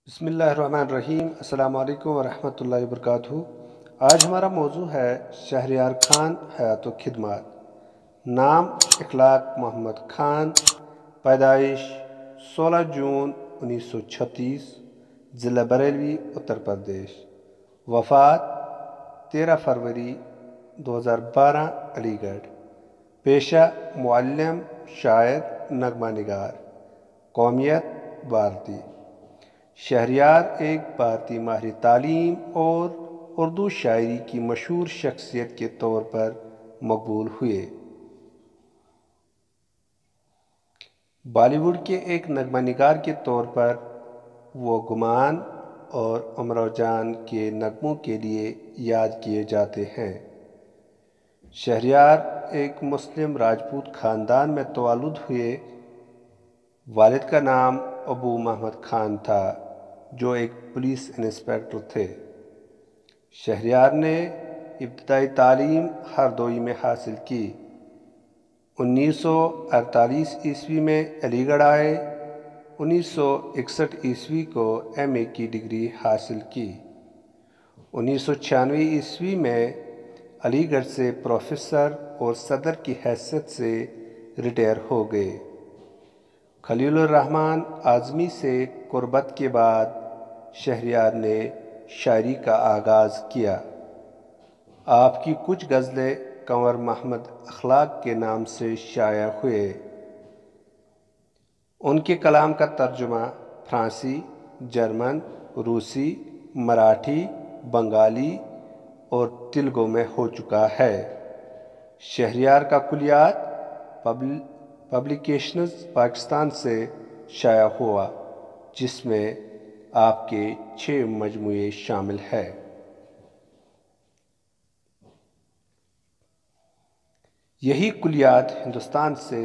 بسم اللہ الرحمن الرحیم۔ السلام علیکم ورحمۃ اللہ وبرکاتہ۔ آج ہمارا موضوع ہے شہریار خان حیات و خدمات۔ نام اخلاق محمد خان، پیدائش 16 جون 1936، ضلع بریلوی اتر پردیش، وفات 13 فروری 2012 علی گڑھ، پیشہ معلم، شاعر، نغمہ نگار، قومیت بھارتی۔ شہریار ایک بھارتی ماہر تعلیم اور اردو شاعری کی مشہور شخصیت کے طور پر مقبول ہوئے۔ بالی ووڈ کے ایک نغمہ نگار کے طور پر وہ گمان اور امراؤ جان کے نغموں کے لیے یاد کیے جاتے ہیں۔ شہریار ایک مسلم راجپوت خاندان میں تولد ہوئے۔ والد کا نام ابو محمد خان تھا، جو ایک پولیس انسپکٹر تھے۔ شہریار نے ابتدائی تعلیم ہردوئی میں حاصل کی۔ 1948 عیسوی میں علی گڑھ آئے۔ 1961 عیسوی کو ایم اے کی ڈگری حاصل کی۔ 1996 عیسوی میں علی گڑھ سے پروفیسر اور صدر کی حیثیت سے ریٹائر ہو گئے۔ خلیل الرحمن اعظمی سے قربت کے بعد شہریار نے شاعری کا آغاز کیا۔ آپ کی کچھ غزلیں کنور محمد اخلاق کے نام سے شائع ہوئے۔ ان کے کلام کا ترجمہ فرانسی، جرمن، روسی، مراٹھی، بنگالی اور تیلگو میں ہو چکا ہے۔ شہریار کا کلیات پبلیکیشنز پاکستان سے شائع ہوا، جس میں آپ کے 6 مجموعے شامل ہیں۔ یہی کلیات ہندوستان سے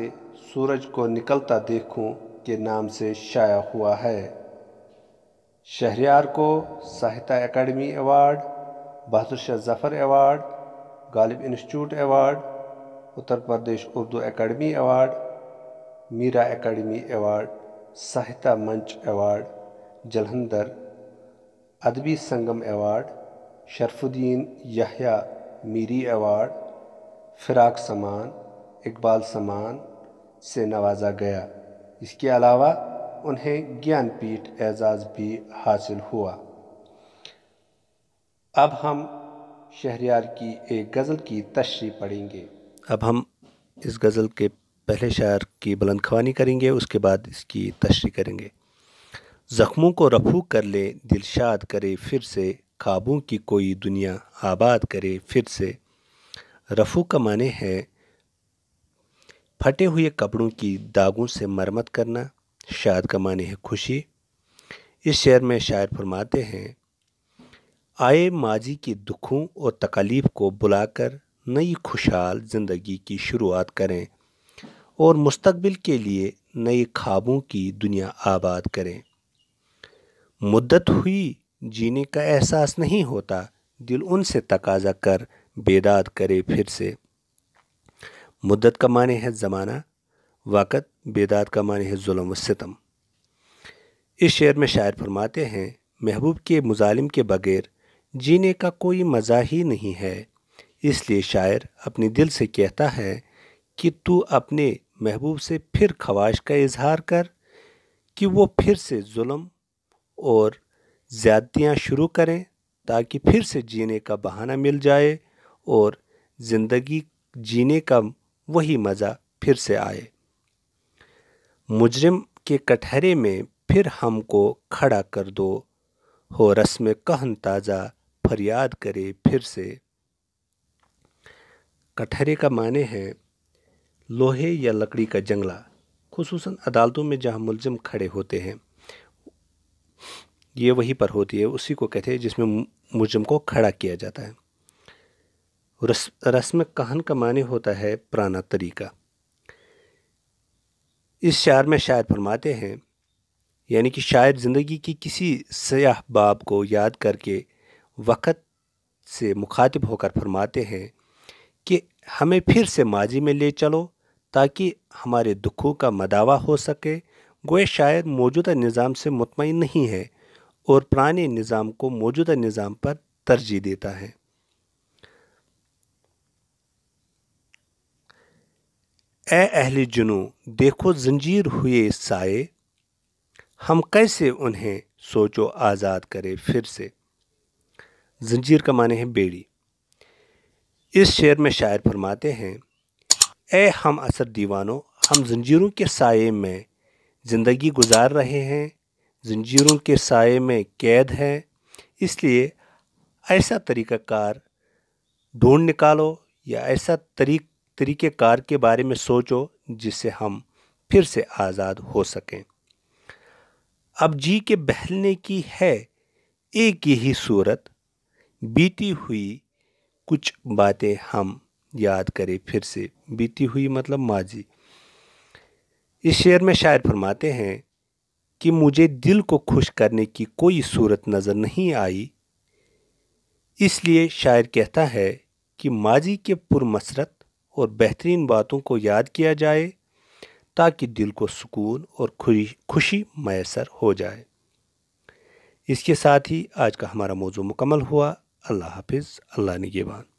سورج کو نکلتا دیکھوں کے نام سے شائع ہوا ہے۔ شہریار کو Sahitya academy award, Bahadur Shah Zafar award, غالب institute award, Uttar Pradesh Urdu academy award, میرا اکیڈمی ایوارڈ، ساہتیہ منچ ایوارڈ، جلندھر ادبی سنگم ایوارڈ، شرف الدین یحییٰ میری ایوارڈ، فراق سمان، اقبال سمان سے نوازا گیا۔ اس کے علاوہ انہیں گیان پیٹھ اعزاز بھی حاصل ہوا۔ اب ہم شہریار کی ایک غزل کی تشریح پڑھیں گے۔ اب ہم اس غزل کے پہلے شاعر کی بلند خوانی کریں گے، اس کے بعد اس کی تشریح کریں گے۔ زخموں کو رفو کر لے، دل شاد کرے پھر سے، خوابوں کی کوئی دنیا آباد کرے پھر سے۔ رفو کا معنی ہے پھٹے ہوئے کپڑوں کی داغوں سے مرمت کرنا، شاد کا معنی ہے خوشی۔ اس شعر میں شاعر فرماتے ہیں، آئے ماضی کی دکھوں اور تکالیف کو بلا کر نئی خوشحال زندگی کی شروعات کریں اور مستقبل کے لیے نئے خوابوں کی دنیا آباد کریں۔ مدت ہوئی جینے کا احساس نہیں ہوتا، دل ان سے تقاضا کر بیداد کرے پھر سے۔ مدت کا معنی ہے زمانہ، وقت، بیداد کا معنی ہے ظلم و ستم۔ اس شعر میں شاعر فرماتے ہیں، محبوب کے مظالم کے بغیر جینے کا کوئی مزہ ہی نہیں ہے، اس لیے شاعر اپنے دل سے کہتا ہے کہ تو اپنے محبوب سے پھر خواہش کا اظہار کر کہ وہ پھر سے ظلم اور زیادتیاں شروع کریں، تاکہ پھر سے جینے کا بہانہ مل جائے اور زندگی جینے کا وہی مزہ پھر سے آئے۔ مجرم کے کٹہرے میں پھر ہم کو کھڑا کر دو، ہو رسم کہن تازہ فریاد کرے پھر سے۔ کٹہرے کا معنی ہے لوہے یا لکڑی کا جنگلہ، خصوصاً عدالتوں میں جہاں ملزم کھڑے ہوتے ہیں، یہ وہیں پر ہوتی ہے، اسی کو کہتے ہیں جس میں مجرم کو کھڑا کیا جاتا ہے۔ رسم کہن کا معنی ہوتا ہے پرانا طریقہ۔ اس شعر میں شاعر فرماتے ہیں، یعنی کہ شاعر زندگی کی کسی سیاہ باب کو یاد کر کے وقت سے مخاطب ہو کر فرماتے ہیں کہ ہمیں پھر سے ماضی میں لے چلو تاکہ ہمارے دکھوں کا مداوع ہو سکے۔ گویا شاعر موجودہ نظام سے مطمئن نہیں ہے اور پرانے نظام کو موجودہ نظام پر ترجیح دیتا ہے۔ اے اہل جنوں دیکھو زنجیر ہوئے سائے، ہم کیسے انہیں سوچو آزاد کرے پھر سے۔ زنجیر کا معنی ہے بیڑی۔ اس شعر میں شاعر فرماتے ہیں، اے ہم عصر دیوانوں، ہم زنجیروں کے سائے میں زندگی گزار رہے ہیں، زنجیروں کے سائے میں قید ہیں، اس لیے ایسا طریقہ کار ڈھونڈ نکالو یا ایسا طریقہ کار کے بارے میں سوچو جس سے ہم پھر سے آزاد ہو سکیں۔ اب جی کے بہلنے کی ہے ایک یہی صورت، بیتی ہوئی کچھ باتیں ہم یاد کریں پھر سے۔ بیتی ہوئی مطلب ماضی۔ اس شعر میں شاعر فرماتے ہیں کہ مجھے دل کو خوش کرنے کی کوئی صورت نظر نہیں آئی، اس لیے شاعر کہتا ہے کہ ماضی کے پرمسرت اور بہترین باتوں کو یاد کیا جائے تاکہ دل کو سکون اور خوشی میسر ہو جائے۔ اس کے ساتھ ہی آج کا ہمارا موضوع مکمل ہوا۔ اللہ حافظ، اللہ نگہبان۔